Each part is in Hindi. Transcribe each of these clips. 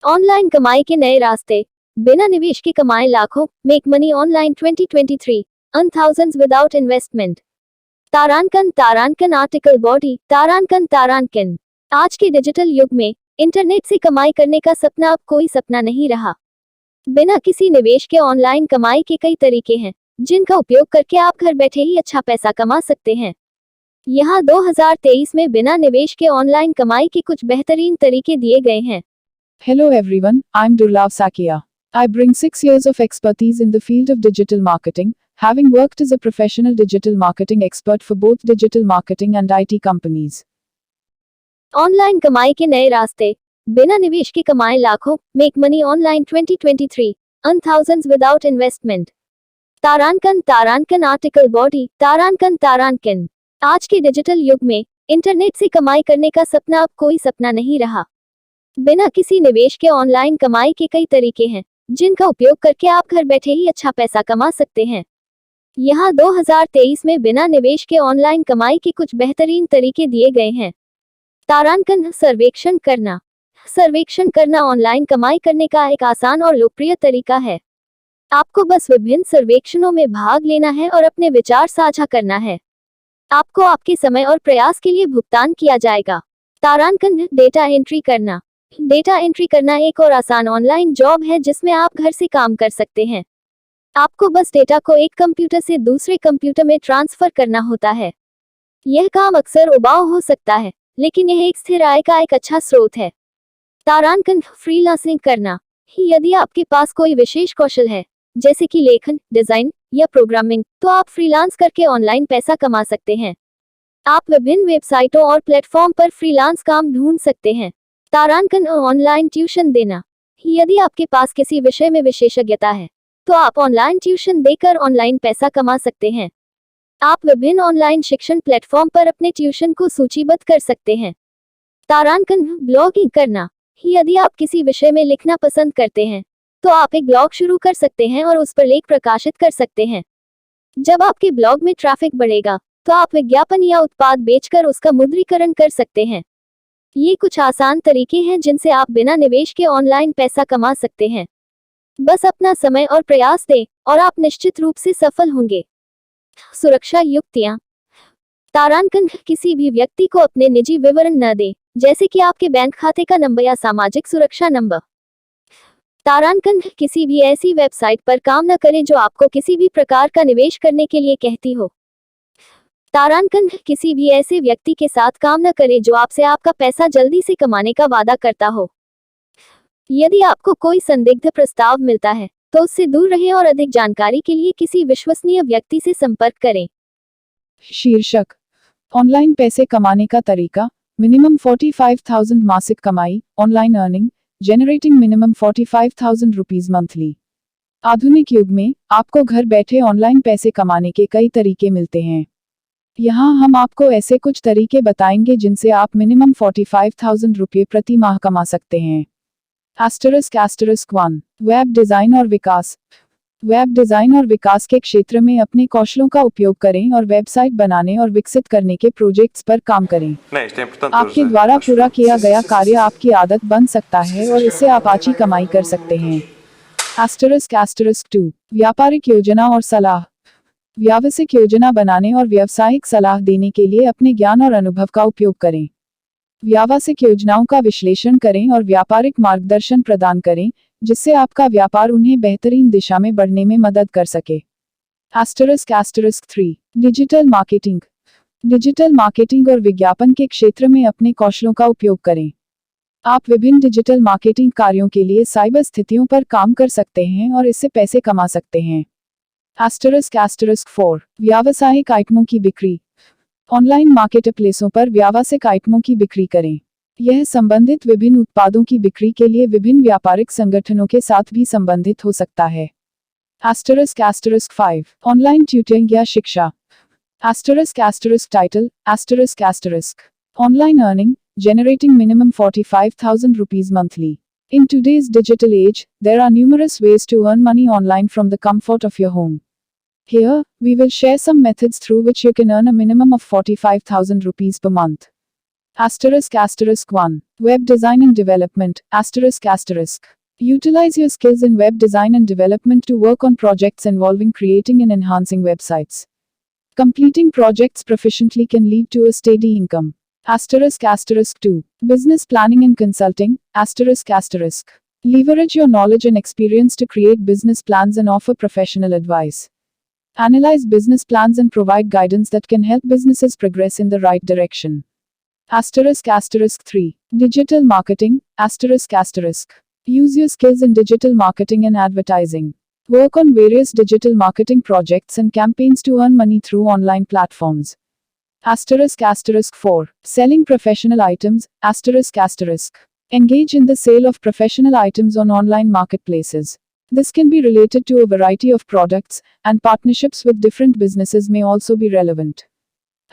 ऑनलाइन कमाई के नए रास्ते, बिना निवेश के कमाए लाखों, make money online 2023, earn thousands without investment. तारांकन आर्टिकल बॉडी, तारांकन। आज के डिजिटल युग में इंटरनेट से कमाई करने का सपना अब कोई सपना नहीं रहा। बिना किसी निवेश के ऑनलाइन कमाई के कई तरीके हैं, जिनका उपयोग करके आप घर बैठे ही अच्छा पैसा कमा सकते हैं। यहाँ 2023 में बिना निवेश के ऑनलाइन कमाई के कुछ बेहतरीन तरीके दिए गए हैं। Hello everyone, I'm Durlav Sakia. I bring 6 years of expertise in the field of digital marketing, having worked as a professional digital marketing expert for both digital marketing and IT companies. Online कमाई के नए रास्ते, बिना निवेश के कमाए लाखों, make money online 2023, earn thousands without investment. तारांकन आर्टिकल बॉडी, तारांकन। आज के डिजिटल युग में इंटरनेट से कमाई करने का सपना अब कोई सपना नहीं रहा। बिना किसी निवेश के ऑनलाइन कमाई के कई तरीके हैं, जिनका उपयोग करके आप घर बैठे ही अच्छा पैसा कमा सकते हैं। यहाँ 2023 में बिना निवेश के ऑनलाइन कमाई के कुछ बेहतरीन तरीके दिए गए हैं। तारांकन सर्वेक्षण करना ऑनलाइन कमाई करने का एक आसान और लोकप्रिय तरीका है। आपको बस विभिन्न सर्वेक्षणों में भाग लेना है और अपने विचार साझा करना है। आपको आपके समय और प्रयास के लिए भुगतान किया जाएगा। तारांकन डेटा एंट्री करना एक और आसान ऑनलाइन जॉब है जिसमें आप घर से काम कर सकते हैं। आपको बस डेटा को एक कंप्यूटर से दूसरे कंप्यूटर में ट्रांसफर करना होता है। यह काम अक्सर उबाऊ हो सकता है, लेकिन यह एक स्थिर आय का एक अच्छा स्रोत है। तारांकन फ्रीलांसिंग करना, यदि आपके पास कोई विशेष कौशल है, जैसे कि लेखन, डिजाइन या प्रोग्रामिंग, तो आप फ्रीलांस करके ऑनलाइन पैसा कमा सकते हैं। आप विभिन्न वेबसाइटों और प्लेटफॉर्म पर फ्रीलांस काम ढूंढ सकते हैं। तारांकन ऑनलाइन ट्यूशन देना, यदि आपके पास किसी विषय में विशेषज्ञता है, तो आप ऑनलाइन ट्यूशन देकर ऑनलाइन पैसा कमा सकते हैं। आप विभिन्न ऑनलाइन शिक्षण प्लेटफॉर्म पर अपने ट्यूशन को सूचीबद्ध कर सकते हैं। तारांकन ब्लॉगिंग करना, यदि आप किसी विषय में लिखना पसंद करते हैं, तो आप एक ब्लॉग शुरू कर सकते हैं और उस पर लेख प्रकाशित कर सकते हैं। जब आपके ब्लॉग में ट्रैफिक बढ़ेगा, तो आप विज्ञापन या उत्पाद बेचकर उसका मुद्रीकरण कर सकते हैं। ये कुछ आसान तरीके हैं जिनसे आप बिना निवेश के ऑनलाइन पैसा कमा सकते हैं। बस अपना समय और प्रयास दें और आप निश्चित रूप से सफल होंगे। सुरक्षा युक्तियां, तारांकन किसी भी व्यक्ति को अपने निजी विवरण न दें, जैसे कि आपके बैंक खाते का नंबर या सामाजिक सुरक्षा नंबर। तारांकन किसी भी ऐसी वेबसाइट पर काम न करें जो आपको किसी भी प्रकार का निवेश करने के लिए कहती हो। तारांकन किसी भी ऐसे व्यक्ति के साथ काम न करें जो आपसे आपका पैसा जल्दी से कमाने का वादा करता हो। यदि आपको कोई संदिग्ध प्रस्ताव मिलता है, तो उससे दूर रहें और अधिक जानकारी के लिए किसी विश्वसनीय व्यक्ति से संपर्क करें। शीर्षक: ऑनलाइन पैसे कमाने का तरीका, मिनिमम 45,000 मासिक कमाई, online earning, generating minimum 45,000 rupees monthly. आधुनिक युग में आपको घर बैठे ऑनलाइन पैसे कमाने के कई तरीके मिलते हैं। यहाँ हम आपको ऐसे कुछ तरीके बताएंगे जिनसे आप मिनिमम 45,000 रुपये प्रति माह कमा सकते हैं। **1 वेब डिज़ाइन और विकास। वेब डिज़ाइन और विकास के क्षेत्र में अपने कौशलों का उपयोग करें और वेबसाइट बनाने और विकसित करने के प्रोजेक्ट्स पर काम करें। आपके द्वारा पूरा किया गया कार्य आपकी आदत बन सकता है और इससे आप अच्छी कमाई कर सकते हैं। **2 व्यापारिक योजना और सलाह। व्यावसायिक योजना बनाने और व्यावसायिक सलाह देने के लिए अपने ज्ञान और अनुभव का उपयोग करें। व्यावसायिक योजनाओं का विश्लेषण करें और व्यापारिक मार्गदर्शन प्रदान करें, जिससे आपका व्यापार उन्हें बेहतरीन दिशा में बढ़ने में मदद कर सके। *3 डिजिटल मार्केटिंग। डिजिटल मार्केटिंग और विज्ञापन के क्षेत्र में अपने कौशलों का उपयोग करें। आप विभिन्न डिजिटल मार्केटिंग कार्यों के लिए साइबर स्थितियों पर काम कर सकते हैं और इससे पैसे कमा सकते हैं। *4 व्यावसायिक आइटमों की बिक्री। ऑनलाइन मार्केटप्लेसों पर व्यावसायिक आइटमों की बिक्री करें। यह संबंधित विभिन्न उत्पादों की बिक्री के लिए विभिन्न व्यापारिक संगठनों के साथ भी संबंधित हो सकता है। *5 ऑनलाइन ट्यूटरिंग या शिक्षा। Title online earning, generating minimum 45,000 rupees monthly. In today's digital age, there are numerous ways to earn money online from the comfort of your home. Here, we will share some methods through which you can earn a minimum of 45,000 rupees per month. ***1. Web design and development. ***. Utilize your skills in web design and development to work on projects involving creating and enhancing websites. Completing projects proficiently can lead to a steady income. **2. Business planning and consulting. ***. Leverage your knowledge and experience to create business plans and offer professional advice. Analyze business plans and provide guidance that can help businesses progress in the right direction. **3. Digital marketing. ***. Use your skills in digital marketing and advertising. Work on various digital marketing projects and campaigns to earn money through online platforms. **4. Selling professional items. ***. Engage in the sale of professional items on online marketplaces. This can be related to a variety of products, and partnerships with different businesses may also be relevant.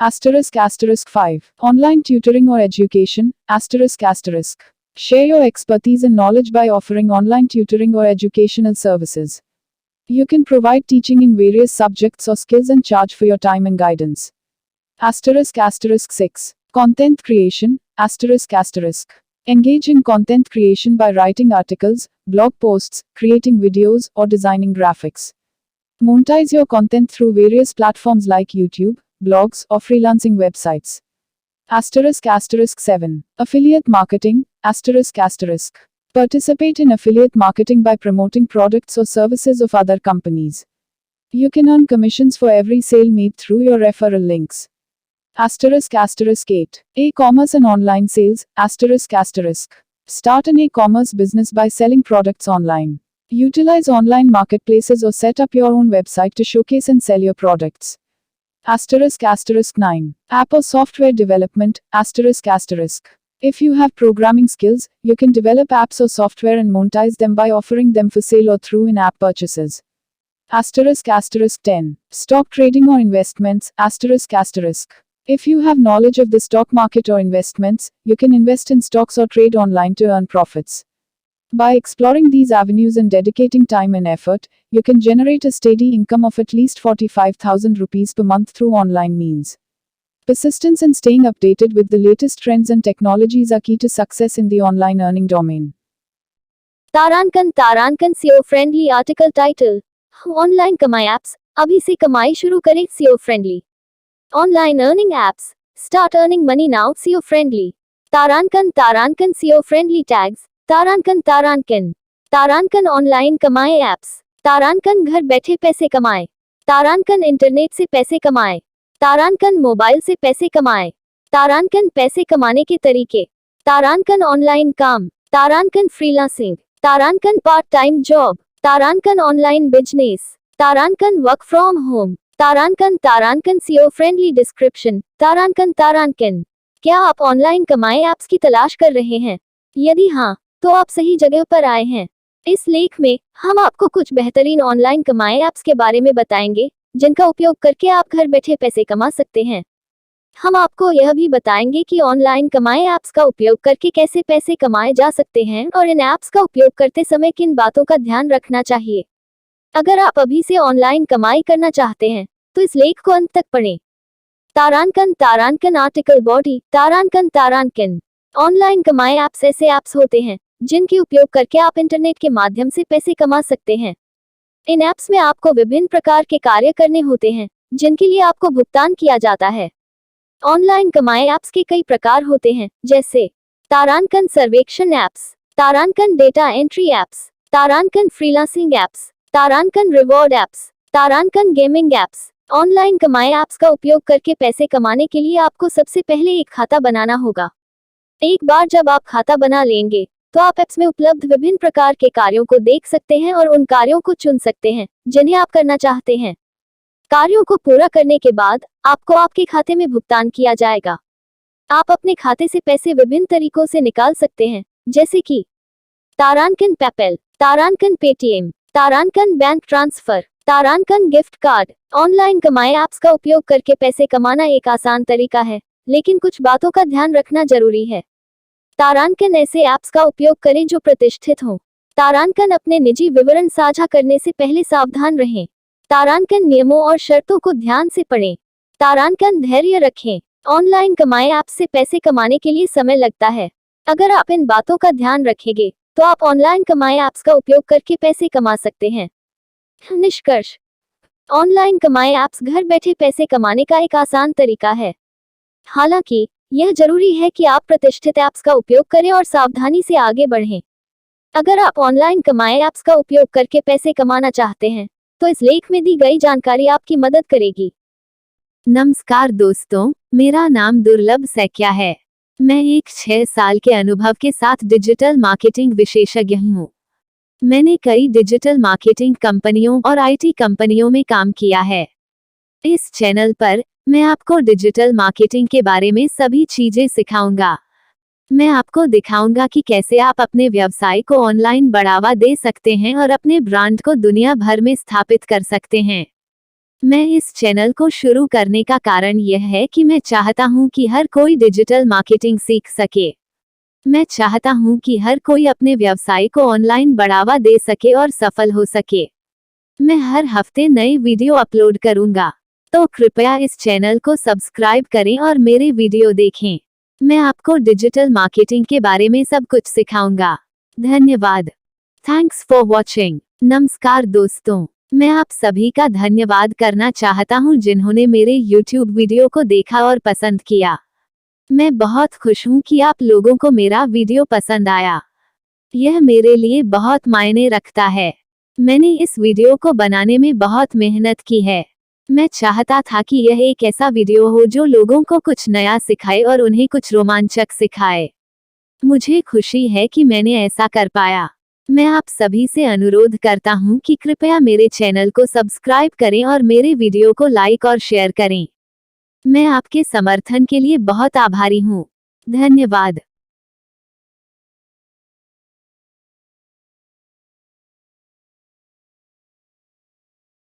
**5. Online tutoring or education. ***. Share your expertise and knowledge by offering online tutoring or educational services. You can provide teaching in various subjects or skills and charge for your time and guidance. **6. Content creation. ***. Engage in content creation by writing articles, blog posts, creating videos, or designing graphics. Monetize your content through various platforms like YouTube, blogs, or freelancing websites. **7. Affiliate marketing. ***. Participate in affiliate marketing by promoting products or services of other companies. You can earn commissions for every sale made through your referral links. **8. E-commerce and online sales. ***. Start an e-commerce business by selling products online. Utilize online marketplaces or set up your own website to showcase and sell your products. **9. App or software development. ***. If you have programming skills, you can develop apps or software and monetize them by offering them for sale or through in-app purchases. **10. Stock trading or investments. ***. If you have knowledge of the stock market or investments, you can invest in stocks or trade online to earn profits. By exploring these avenues and dedicating time and effort, you can generate a steady income of at least 45,000 rupees per month through online means. Persistence and staying updated with the latest trends and technologies are key to success in the online earning domain. तारांकन SEO friendly article title. Online कमाई एप्स, अभी से कमाई शुरू करें SEO friendly. Online earning apps. Start earning money now SEO friendly. तारांकन SEO friendly tags. तारांकन ऑनलाइन कमाए एप्स. तारांकन घर बैठे पैसे कमाए. तारांकन इंटरनेट से पैसे कमाए. तारांकन मोबाइल से पैसे कमाए. तारांकन पैसे कमाने के तरीके. तारांकन ऑनलाइन काम. तारांकन फ्रीलांसिंग. तारांकन पार्ट टाइम जॉब. तारांकन ऑनलाइन बिजनेस. तारांकन वर्क फ्रॉम होम. तारांकन SEO फ्रेंडली डिस्क्रिप्शन. तारांकन. क्या आप ऑनलाइन कमाई एप्स की तलाश कर रहे हैं? यदि हाँ, तो आप सही जगह पर आए हैं। इस लेख में हम आपको कुछ बेहतरीन ऑनलाइन कमाई एप्स के बारे में बताएंगे, जिनका उपयोग करके आप घर बैठे पैसे कमा सकते हैं। हम आपको यह भी बताएंगे कि ऑनलाइन कमाई एप्स का उपयोग करके कैसे पैसे कमाए जा सकते हैं और इन एप्स का उपयोग करते समय किन बातों का ध्यान रखना चाहिए। अगर आप अभी से ऑनलाइन कमाई करना चाहते हैं, तो इस लेख को अंत तक पढ़ें। तारांकन आर्टिकल बॉडी। तारांकन ऑनलाइन कमाई एप्स ऐसे एप्स होते हैं जिनके उपयोग करके आप इंटरनेट के माध्यम से पैसे कमा सकते हैं। इन एप्स में आपको विभिन्न प्रकार के कार्य करने होते हैं, जिनके लिए आपको भुगतान किया जाता है। ऑनलाइन कमाई एप्स के कई प्रकार होते हैं, जैसे तारांकन सर्वेक्षण एप्स, तारांकन डेटा एंट्री एप्स, तारांकन फ्रीलांसिंग एप्स, तारांकन रिवॉर्ड एप्स, तारांकन गेमिंग एप्स। ऑनलाइन कमाई एप्स का उपयोग करके पैसे कमाने के लिए आपको सबसे पहले एक खाता बनाना होगा। एक बार जब आप खाता बना लेंगे, तो आप एप्स में उपलब्ध विभिन्न प्रकार के कार्यों को देख सकते हैं और उन कार्यों को चुन सकते हैं जिन्हें आप करना चाहते हैं। कार्यों को पूरा करने के बाद आपको आपके खाते में भुगतान किया जाएगा। आप अपने खाते से पैसे विभिन्न तरीकों से निकाल सकते हैं, जैसे कि तारांकन पेपैल, तारांकन पेटीएम, तारांकन बैंक ट्रांसफर, तारांकन गिफ्ट कार्ड। ऑनलाइन कमाई एप्स का उपयोग करके पैसे कमाना एक आसान तरीका है, लेकिन कुछ बातों का ध्यान रखना जरूरी है। तारांकन ऐसे ऐप्स का उपयोग करें जो प्रतिष्ठित हों। तारांकन अपने निजी विवरण साझा करने से पहले सावधान रहें। तारांकन नियमों और शर्तों को ध्यान से पढ़ें। तारांकन धैर्य रखें। ऑनलाइन कमाई ऐप से पैसे कमाने के लिए समय लगता है। अगर आप इन बातों का ध्यान रखेंगे तो आप ऑनलाइन कमाई ऐप्स का उपयोग करके पैसे कमा सकते हैं। निष्कर्ष, ऑनलाइन कमाई ऐप्स घर बैठे पैसे कमाने का एक आसान तरीका है। हालांकि यह जरूरी है कि आप प्रतिष्ठित ऐप्स का उपयोग करें और सावधानी से आगे बढ़ें। अगर आप ऑनलाइन कमाई ऐप्स का उपयोग करके पैसे कमाना चाहते हैं तो इस लेख में दी गई जानकारी आपकी मदद करेगी। नमस्कार दोस्तों, मेरा नाम दुर्लभ सैकिया है। मैं एक 6 साल के अनुभव के साथ डिजिटल मार्केटिंग विशेषज्ञ हूँ। मैंने कई डिजिटल मार्केटिंग कंपनियों और आईटी कंपनियों में काम किया है। इस चैनल पर मैं आपको डिजिटल मार्केटिंग के बारे में सभी चीजें सिखाऊंगा। मैं आपको दिखाऊंगा कि कैसे आप अपने व्यवसाय को ऑनलाइन बढ़ावा दे सकते हैं और अपने ब्रांड को दुनिया भर में स्थापित कर सकते हैं। मैं इस चैनल को शुरू करने का कारण यह है कि मैं चाहता हूं कि हर कोई डिजिटल मार्केटिंग सीख सके। मैं चाहता हूं कि हर कोई अपने व्यवसाय को ऑनलाइन बढ़ावा दे सके और सफल हो सके। मैं हर हफ्ते नई वीडियो अपलोड करूंगा, तो कृपया इस चैनल को सब्सक्राइब करें और मेरे वीडियो देखें। मैं आपको डिजिटल मार्केटिंग के बारे में सब कुछ सिखाऊंगा। धन्यवाद। Thanks for watching. नमस्कार दोस्तों, मैं आप सभी का धन्यवाद करना चाहता हूं जिन्होंने मेरे YouTube वीडियो को देखा और पसंद किया। मैं बहुत खुश हूं कि आप लोगों को मेरा वीडियो पसंद आया। यह मेरे लिए बहुत मायने रखता है। मैंने इस वीडियो को बनाने में बहुत मेहनत की है। मैं चाहता था कि यह एक ऐसा वीडियो हो जो लोगों को कुछ नया सिखाए और उन्हें कुछ रोमांचक सिखाए। मुझे खुशी है कि मैंने ऐसा कर पाया। मैं आप सभी से अनुरोध करता हूं कि कृपया मेरे चैनल को सब्सक्राइब करें और मेरे वीडियो को लाइक और शेयर करें। मैं आपके समर्थन के लिए बहुत आभारी हूं। धन्यवाद।